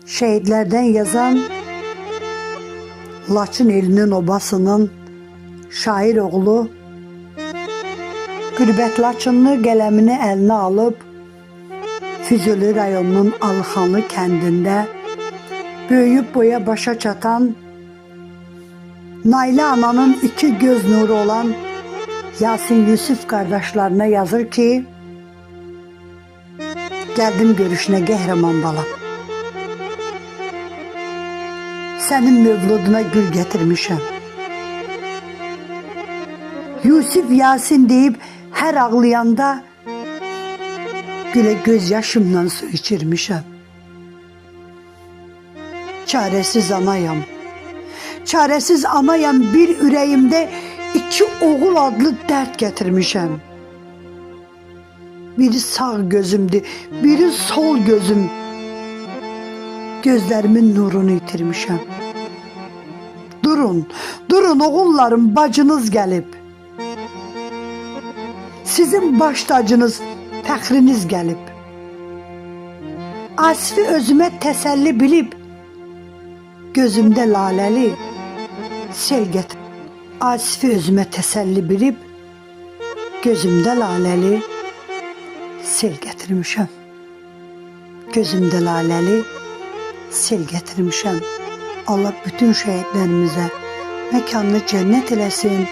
şehitlerden yazan Laçın elinin obasının şair oğlu Qürbət Laçınlı qələmini əlinə alıb Füzuli rayonunun Alıxanlı kəndində böyüyüb boya başa çatan, Nailə ananın iki göz nuru olan Yasin Yusuf qardaşlarına yazır ki, gəldim görüşünə qəhrəman balam. Sənin mövluduna gül gətirmişəm. Yusuf Yasin deyib hər ağlayanda gülə göz yaşımdan su içirmişəm. Çarəsiz anayam. Çarəsiz anayam, bir ürəyimdə iki oğul adlı dərd gətirmişəm. Biri sağ gözümdür, biri sol gözüm. Gözlərimin nurunu itirmişəm. Durun, durun oğullarım, bacınız gəlib. Sizin baş tacınız, fəxriniz gəlib. Asifi özümə təsəlli bilib, gözümdə laləli sel gətir. Asifi özümə təsəlli bilib, gözümdə laləli sel gətirmişəm. Gözümdə laləli sel gətirmişəm. Allah bütün şəhidlərimizə məkanını cənnət eləsin.